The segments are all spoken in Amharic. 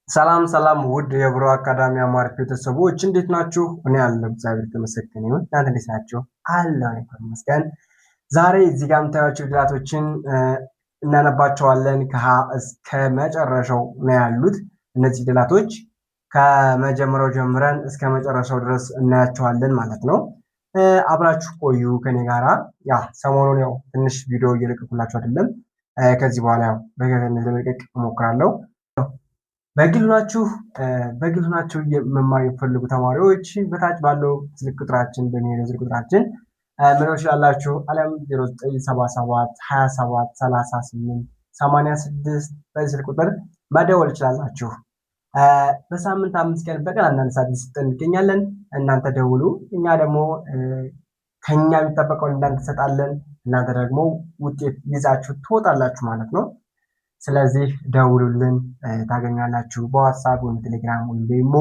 ሰላም ሰላም ውድ የብሮ አካዳሚ አማርኛ ቤተሰቦች እንዴት ናችሁ? እኔ ያለው እግዚአብሔር የተመሰገነ ይሁን። እናንተ እንዴት ናችሁ? አለሁ እኔ ይመስገን። ዛሬ እዚህ ጋር የምታዩቸው ፊደላቶችን እናነባቸዋለን። ከሀ እስከ መጨረሻው ነው ያሉት። እነዚህ ፊደላቶች ከመጀመሪያው ጀምረን እስከ መጨረሻው ድረስ እናያቸዋለን ማለት ነው። አብራችሁ ቆዩ ከኔ ጋራ። ያ ሰሞኑን ያው ትንሽ ቪዲዮ እየለቀኩላችሁ አይደለም። ከዚህ በኋላ ያው በገነት ለመልቀቅ እሞክራለሁ። በግል ሆናችሁ መማር የሚፈልጉ ተማሪዎች በታች ባለው ስልክ ቁጥራችን በሚሄደው ስልክ ቁጥራችን መደወል ትችላላችሁ። አሊያም 0977 27 38 86 በዚህ ስልክ ቁጥር መደወል ትችላላችሁ። በሳምንት 5 ቀን በቀን አንዳንድ ሰዓት እየሰጠን እንገኛለን። እናንተ ደውሉ፣ እኛ ደግሞ ከኛ የሚጠበቀውን እናንተ እንሰጣለን። እናንተ ደግሞ ውጤት ይዛችሁ ትወጣላችሁ ማለት ነው። ስለዚህ ደውሉልን፣ ታገኛላችሁ። በዋትሳፕ ወይም ቴሌግራም ወይም ደግሞ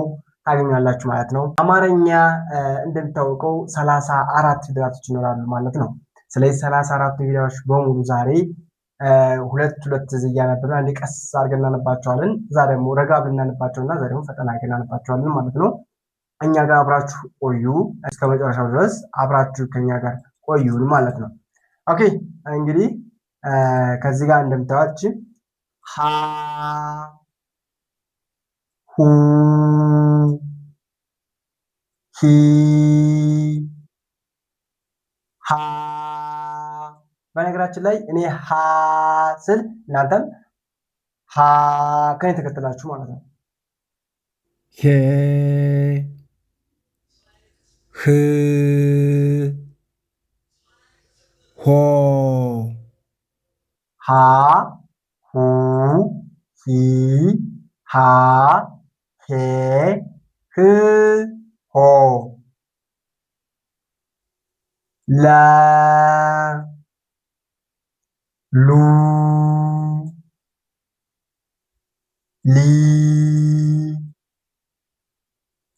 ታገኛላችሁ ማለት ነው። አማርኛ እንደሚታወቀው 34 ፊደላቶች ይኖራሉ ማለት ነው። ስለዚህ 34 ፊደሎች በሙሉ ዛሬ ሁለት ሁለት እያነበብን አንዴ ቀስ አድርገን እናነባቸዋለን። እዛ ደግሞ ረጋ ብለን እናነባቸውና እዛ ደግሞ ፈጠን አድርገን እናነባቸዋለን ማለት ነው። እኛ ጋር አብራችሁ ቆዩ፣ እስከ መጨረሻው ድረስ አብራችሁ ከኛ ጋር ቆዩን ማለት ነው። ኦኬ እንግዲህ ከዚህ ጋር እንደምታዩት ሀ ሁ ሂ ሃ። በነገራችን ላይ እኔ ሃ ስል እናንተም ሃ ከኔ ተከትላችሁ ማለት ነው። ሄ ህ ሆ ሃ ሁ ሂ ሃ ሄ ህ ሆ ለ ሉ ሊ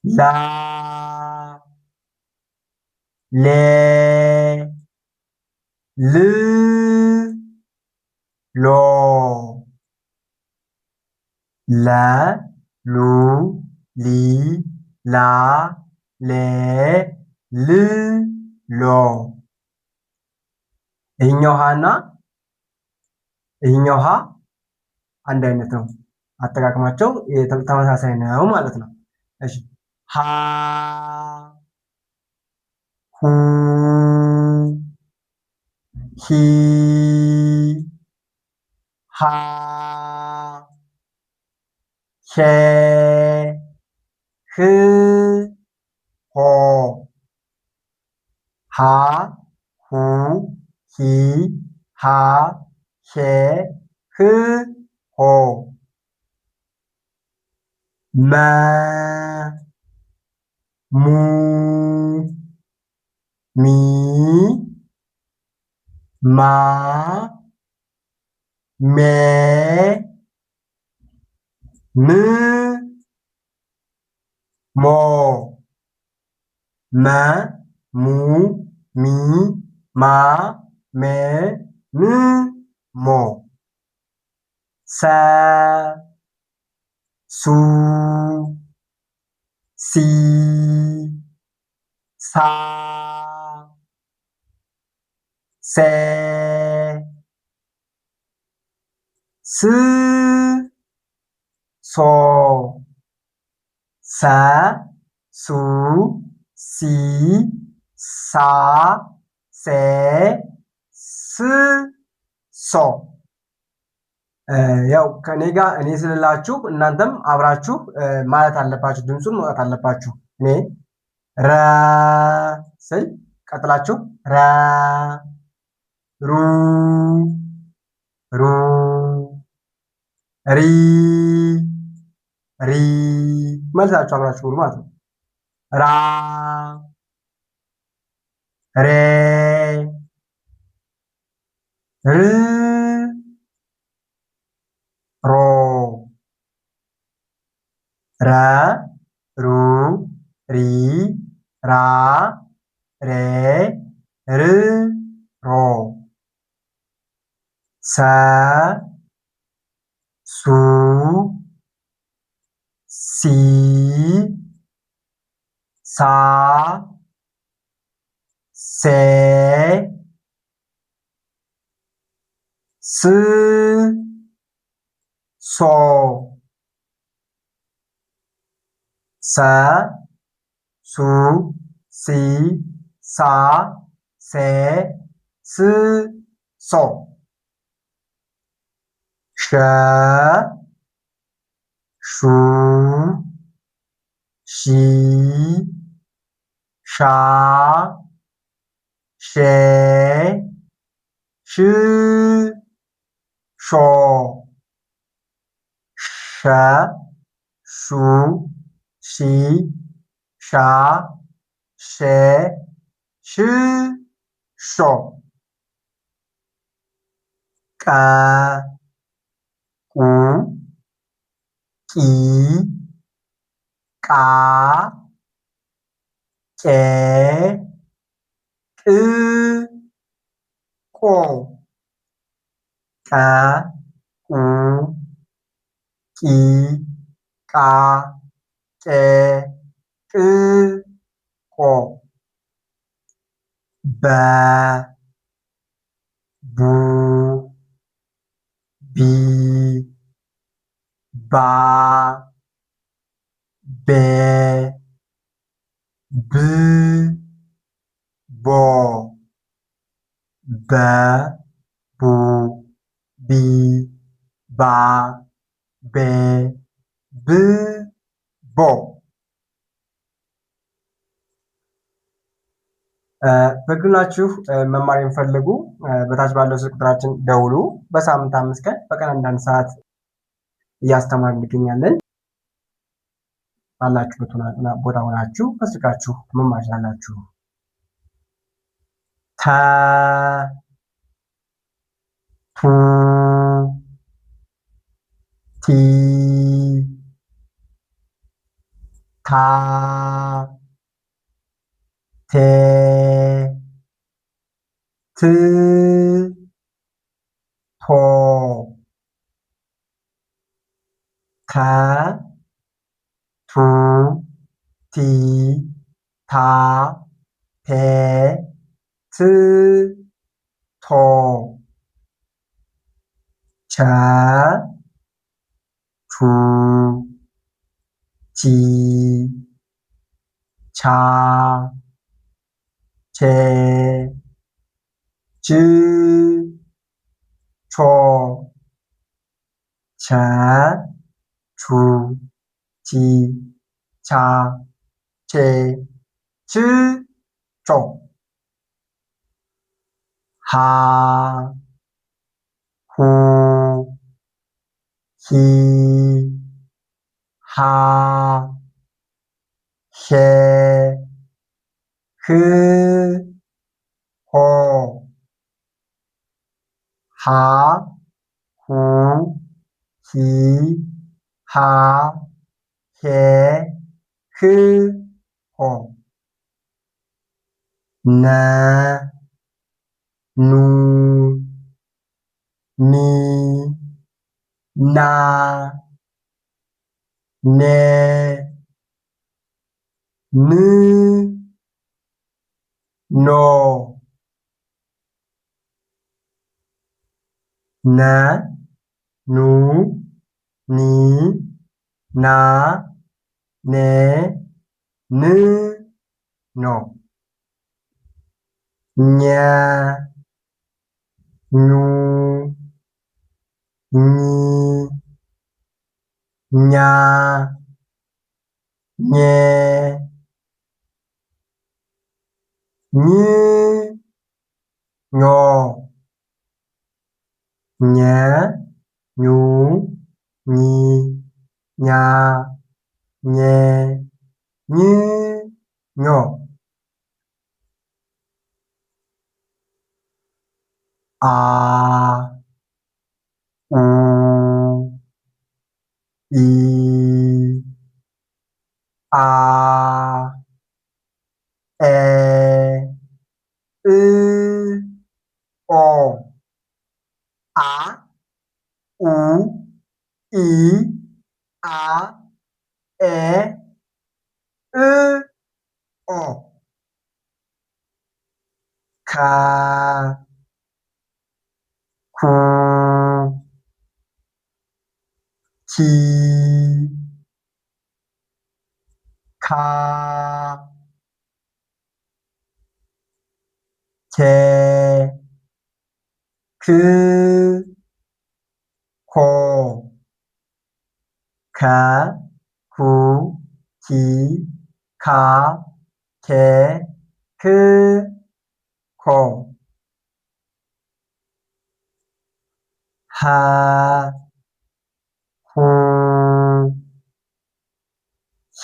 ላ ሌ ል ሎ ለ ሉ ሊ ላ ሌ ል ሎ። ይህኛው ሀ እና ይህኛው ሀ አንድ አይነት ነው። አጠቃቀማቸው ተመሳሳይ ነው ማለት ነው። እሺ ሀ ሁ ሂ ሃ ሄ ህ ሆ ሃ ሁ ሂ ሃ ሄ ህ ሆ መ ሙ ሚ ማ ሜ ም ሞ መ ሙ ሚ ማ ሜ ም ሞ ሰ ሱ ሲ ሳ ሴ ስ ሶ ሰ ሱ ሲ ሳ ሴ ስ ሶ። ያው ከኔ ጋር እኔ ስልላችሁ እናንተም አብራችሁ ማለት አለባችሁ። ድምፁን መውጣት አለባችሁ። እኔ ረ ስል ቀጥላችሁ ረ ሩ ሩ ሪ ሪ መልሳችሁ አብራችሁ ሁሉ ማለት ነው። ራ ሬ ር ሮ ረ ሩ ሪ ራ ሬ ር ሮ ሰ ሱ ሲ ሳ ሴ ስ ሶ ሰ ሱ ሲ ሳ ሴ ስ ሶ ሸ ሹ ሺ ሻ ሼ ሽ ሾ ሸ ሹ ሺ ሻ ሼ ሽ ሾ ቀ ቁ ቂ ቃ ቄ ቅ ቆ ቀ ቁ ቂ ቃ ቄ ቅ ቆ በ ቡ ቢ ባ ቤ ብ ቦ በ ቡ ቢ ባ ቤ ብ ቦ በግላችሁ መማር የሚፈልጉ በታች ባለው ስልክ ቁጥራችን ደውሉ። በሳምንት 5 ቀን በቀን አንዳንድ ሰዓት እያስተማርን እንገኛለን። ባላችሁበት ቦታ ሆናችሁ በስልካችሁ መማር ትችላላችሁ። ተ ቱ ቲ ታ ቴ ት ቶ ከ ቱ ቲ ታ ቴ ት ቶ ቸ ቹ ቺ ቻ ቼ ች ቾ ቸ ቹ ቺ ቻ ቼ ች ቾ ሃ ሁ ሂ ሃ ሄ ህ ሆ ሃ ሁ ሂ ሃ ሄ ህ ሆ ነ ኑ ኒ ና ኔ ን ኖ ነ ኑ ኒ ና ኔ ን ኖ ኘ ኙ ኚ ኛ ኜ ኝ ኞ ኘ ኙ ኚ ኛ ኘ ኝ ኞ አ ኡ ኢ አ ኤ እ ኦ አ ኡ ኢ አ እ ኦ ካ ኩ ኪ ካ ኬ ክ ኮ ከ ኩ ኪ ካ ኬ ክ ኮ ሃ ሁ ሂ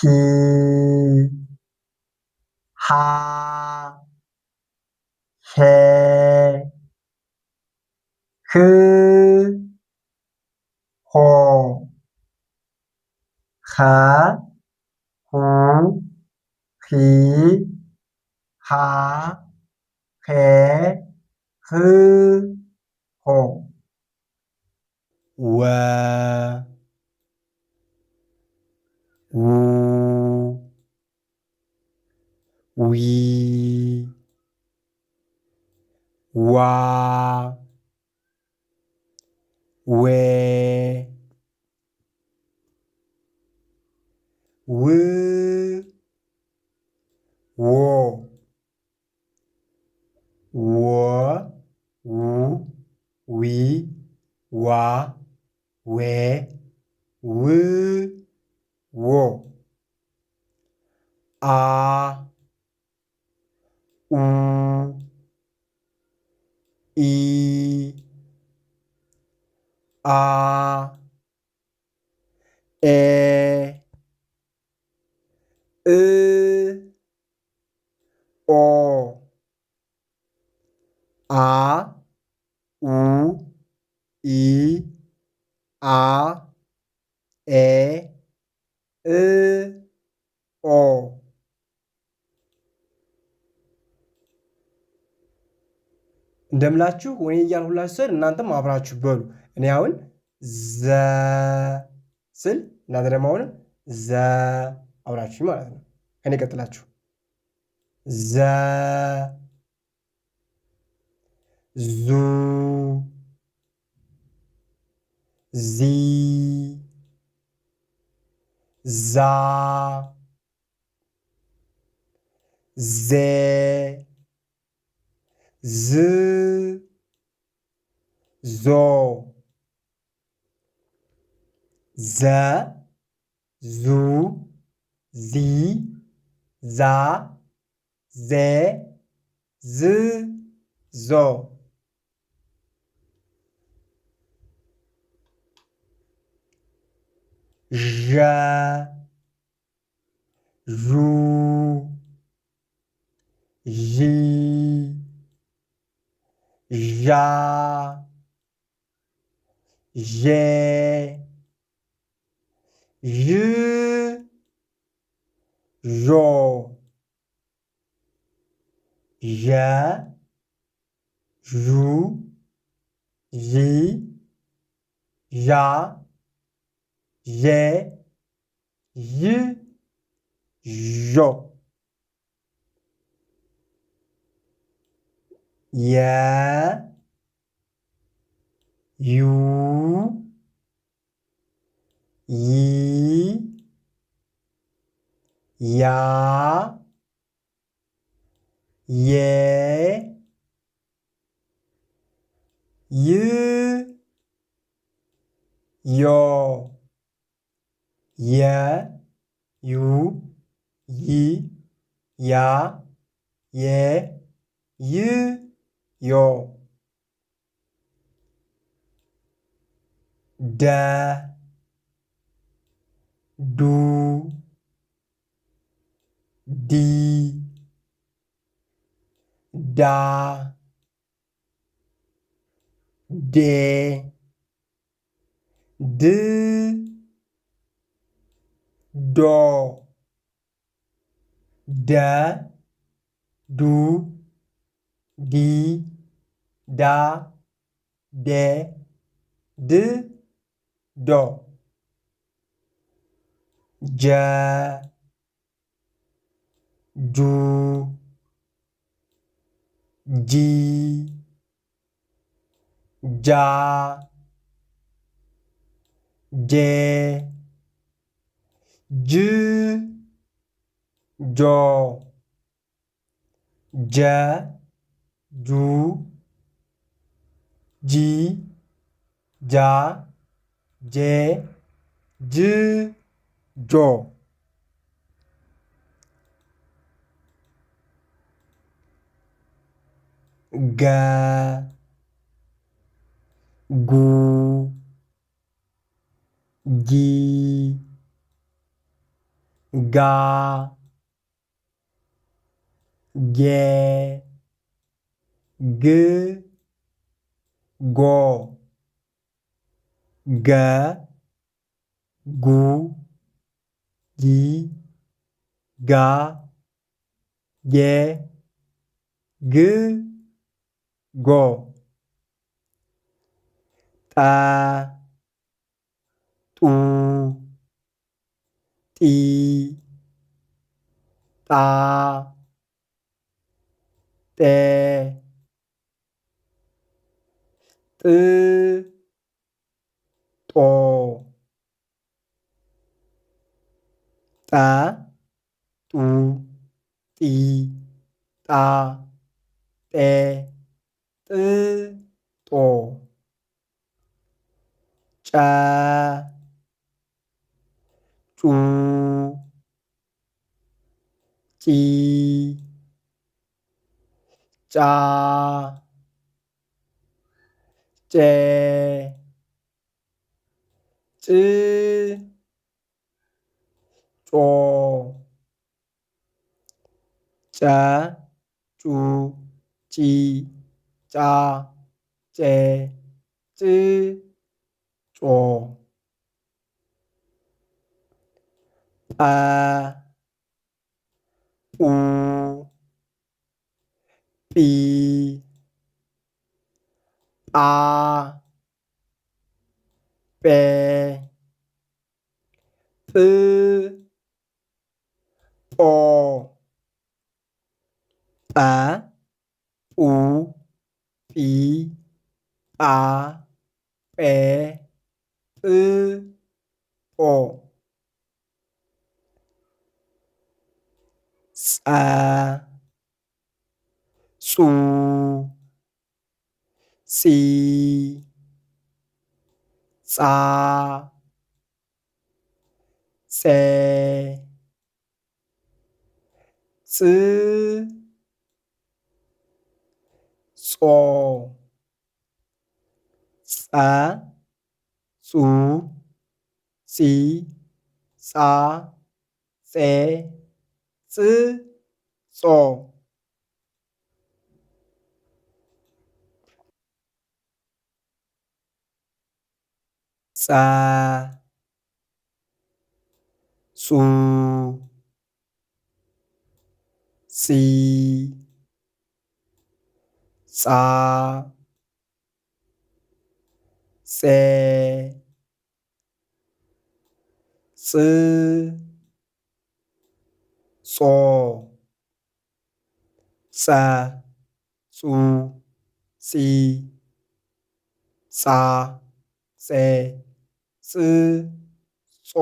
ሃ ሄ ህ ሆ ኸ ሁ ሂ ሃ ሄ ህ ሆ ወ ው ዊ ዋ ዌ ው ዎ ወ ው ዊ ዋ ዌ ው ዎ አ ኡ ኢ አ ኤ እ ኦ አ ኡ ኢ አ ኤ እ ኦ እንደምላችሁ እኔ እያልሁላችሁ ስል እናንተም አብራችሁ በሉ። እኔ አሁን ዘ ስል እናንተ ደግሞ አሁንም ዘ አብራችሁ ማለት ነው። ከኔ ቀጥላችሁ ዘ ዙ ዚ ዛ ዜ ዝ ዞ ዘ ዙ ዚ ዛ ዜ ዝ ዞ ዠ ዡ ዢ ዣ ዤ ዥ ዦ ዠ ዡ ዢ ዣ ዤ ዥ ዦ የ ዩ ይ ያ ዬ ይ ዮ የ ዩ ይ ያ ዬ ይ ዮ ደ ዱ ዲ ዳ ዴ ድ ዶ ደ ዱ ዲ ዳ ዴ ድ ዶ ጀ ጁ ጂ ጃ ጄ ጅ ጆ ጀ ጁ ጂ ጃ ጄ ጅ ጆ ገ ጉ ጊ ጋ ጌ ግ ጎ ገ ጉ ጊ ጋ ጌ ግ ጎ ጠ ጡ ጢ ጣ ጤ ጥ ጦ ጠ ጡ ጢ ጣ ጤ ጥ ጦ ጨ ጩ ጪ ጫ ጬ ጭ ጮ ጨ ጩ ጪ ጫ ጬ ጭ ጮ ጰ ጱ ጲ ጳ ጴ ጵ ጶ ጰ ጱ ጲ ጳ ጴ ጵ ጶ ጸ ጹ ጺ ጻ ጼ ጽ ጾ ጸ ጹ ጺ ጻ ጼ ጽ ጾ ጸ ጹ ጺ ጻ ጼ ጽ ጾ ጸ ጹ ጺ ጻ ጼ ጽ ጾ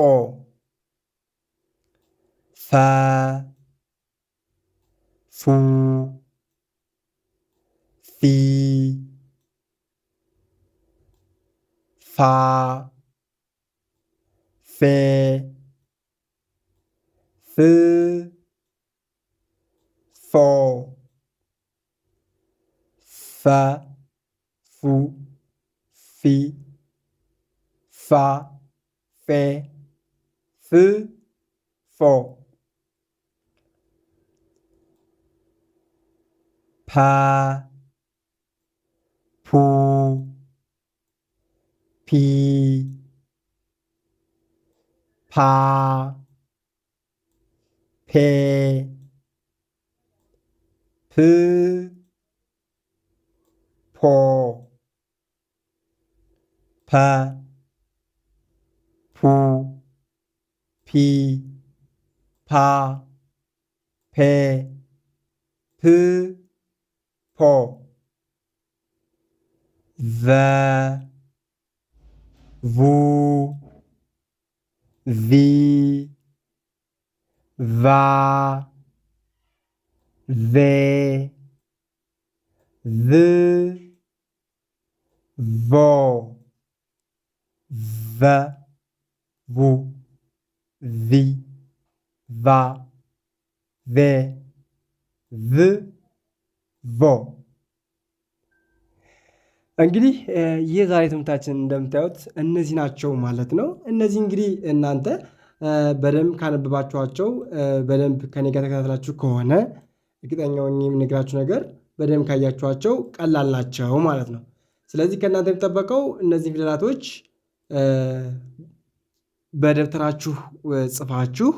ፈ ፉ ፊ ፋ ፌ ፍ ፎ ፈ ፉ ፊ ፋ ፌ ፍ ፎ ፓ ፑ ፒ ፓ ፔ ፕ ፖ ፐ ፑ ፒ ፓ ፔ ፕ ፖ ቨ ቡ ቪ ቫ ቬ ቭ ቮ ቨ ቡ ቪ ቫ ቬ ቭ ቮ። እንግዲህ ይህ ዛሬ ትምህርታችን እንደምታዩት እነዚህ ናቸው ማለት ነው። እነዚህ እንግዲህ እናንተ በደንብ ካነበባችኋቸው በደንብ ከኔ ጋር ተከታትላችሁ ከሆነ እርግጠኛ ሆኜ የምነግራችሁ ነገር በደንብ ካያችኋቸው ቀላል ናቸው ማለት ነው። ስለዚህ ከእናንተ የሚጠበቀው እነዚህ ፊደላቶች በደብተራችሁ ጽፋችሁ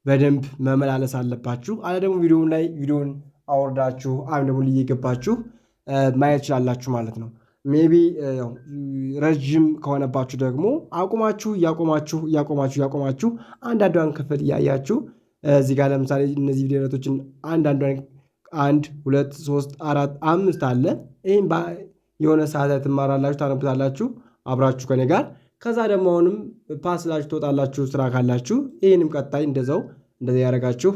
በደንብ መመላለስ አለባችሁ። አለ ደግሞ ቪዲዮውን አወርዳችሁ አሁን ደግሞ እየገባችሁ ማየት ትችላላችሁ ማለት ነው። ሜቢ ረዥም ከሆነባችሁ ደግሞ አቁማችሁ እያቆማችሁ አንዳንዷን ክፍል እያያችሁ እዚህ ጋር ለምሳሌ እነዚህ ፊደላቶችን አንዳንዷን 1 2 3 4 5 አለ። ይህም የሆነ ሰዓት ላይ ትማራላችሁ፣ ታነቡታላችሁ አብራችሁ ከኔ ጋር። ከዛ ደግሞ አሁንም ፓስላችሁ ትወጣላችሁ ስራ ካላችሁ። ይህንም ቀጣይ እንደዛ ያደረጋችሁ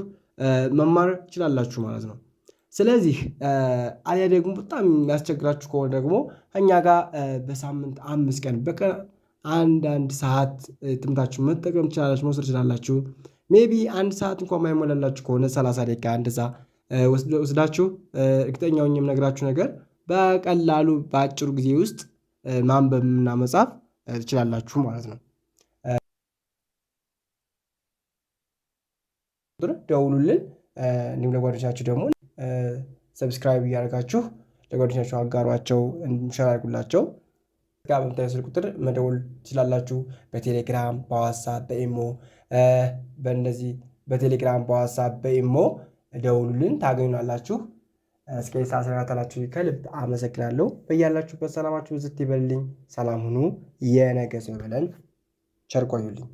መማር ትችላላችሁ ማለት ነው። ስለዚህ አሊያ ደግሞ በጣም የሚያስቸግራችሁ ከሆነ ደግሞ እኛ ጋር በሳምንት 5 ቀን በቀን አንድ ሰዓት ትምህርታችሁ መጠቀም ትችላላችሁ፣ መውሰድ ትችላላችሁ። ሜቢ 1 ሰዓት እንኳን ማይሞላላችሁ ከሆነ 30 ደቂቃ እንደዛ ወስዳችሁ እርግጠኛ ሆኜ የምነግራችሁ ነገር በቀላሉ በአጭሩ ጊዜ ውስጥ ማንበብና መጻፍ ትችላላችሁ ማለት ነው። ደውሉልን። እንዲሁም ለጓደኞቻችሁ ደግሞ ሰብስክራይብ እያደረጋችሁ ለጓደኞቻችሁ አጋሯቸው፣ ሸር አድርጉላቸው። ጋር በምታዩ ስልክ ቁጥር መደወል ትችላላችሁ። በቴሌግራም፣ በዋትስአፕ፣ በኢሞ በእነዚህ በቴሌግራም በዋትስአፕ በኢሞ ደውሉልን፣ ታገኙናላችሁ። እስከ ሰዓት ስለተከታተላችሁ ከልብ አመሰግናለሁ። በያላችሁበት ሰላማችሁ ብዝት ይበልልኝ። ሰላም ሁኑ። የነገ ሰው ይበለን። ቸር ቆዩልኝ።